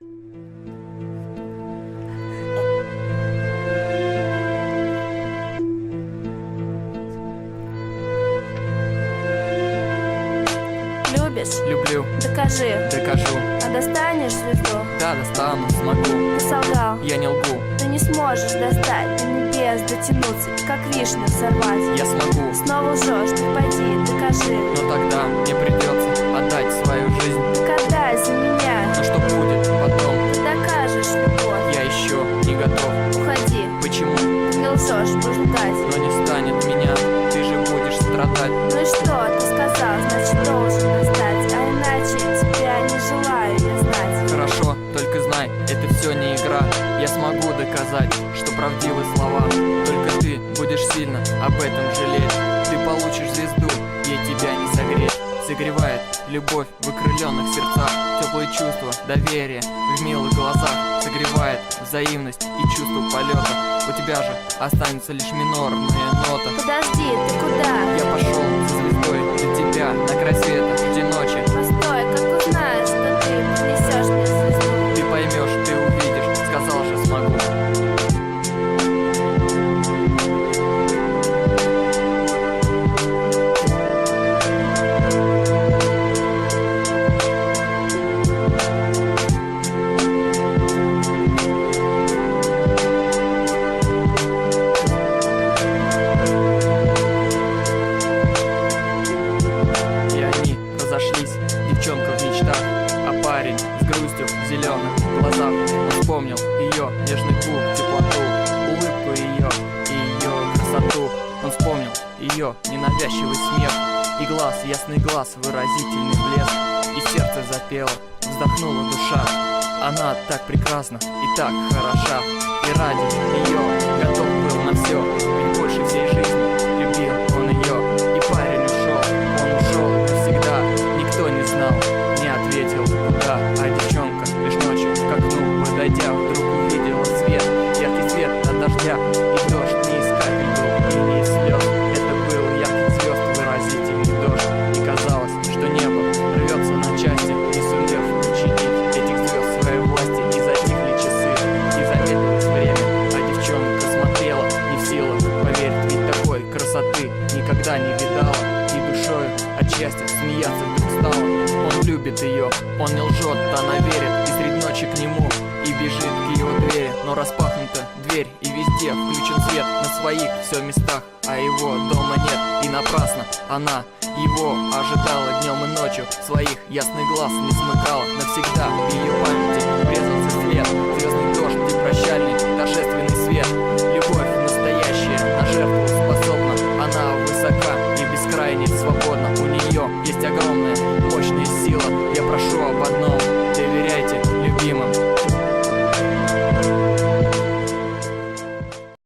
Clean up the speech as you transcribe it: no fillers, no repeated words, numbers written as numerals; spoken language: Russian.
Любишь? Люблю, Докажи. докажу. А достанешь звезду? Да, достану, смогу. Ты солгал. Я не лгу, Ты не сможешь достать до небес, дотянуться и как вишню сорвать. я смогу. Снова лжешь, ты пойди, докажи. Но тогда мне придется отдать свою жизнь. Так отдай за меня. Но что будет потом? Ты докажешь любовь. Я еще не готов. Уходи, Почему? ты не лжешь, будешь ждать. Но не станет меня, ты же будешь страдать. Ну и что, ты сказал, значит должен достать. А иначе тебя не желаю я знать. Хорошо, только знай, это все не игра. Я смогу доказать, что правдивы слова. Только ты будешь сильно об этом жалеть. Ты получишь звезду, ей тебя не согреть. Согревает любовь в окрыленных сердцах, теплые чувства, доверие в милых глазах. Согревает взаимность и чувство полета. У тебя же останется лишь минорная нота. Подожди, ты куда? Я пошел за звездой для тебя на край света, жди ночи. Постой, как узнаешь, что ты принесешь мне звезду? Ты поймешь, ты увидишь, сказал же смогу. И они разошлись, девчонка в мечтах, а парень с грустью в зеленых глазах. Он вспомнил ее нежный губ, теплоту, улыбку ее и ее красоту. Он вспомнил ее ненавязчивый смех и глаз, ясный глаз, выразительный блеск. И сердце запело, вздохнула душа. Она так прекрасна и так хороша, и ради ее готов был на все, ведь больше всей жизни любил он ее. И парень ушел, он ушел навсегда. Никто не знал, не ответил куда. А девчонка лишь ночью к окну подойдя, вдруг увидела свет, яркий свет от дождя. И дождь не из капель был и не из слез. Это был яркий звезд выразительный дождь. И казалось, что небо рвется на части, не сумев учинить этих звезд своей власти. И затихли часы, и замедлилось время, а девчонка смотрела, не в силах поверить, ведь такой красоты никогда не видала. И душою от счастья смеяться вдруг стала. Он любит ее, он не лжет, она верит. И средь ночи к нему и бежит к его двери. Но распахнута дверь, и везде включен свет. На своих все местах, а его дома нет. И напрасно она его ожидала днем и ночью. Своих ясных глаз не смыкала. Навсегда в ее памяти врезался след. Звездный дождь и прощальный торжественный свет. Любовь настоящая, на жертву способна. Она высока и бескрайне свободна. У нее есть огромная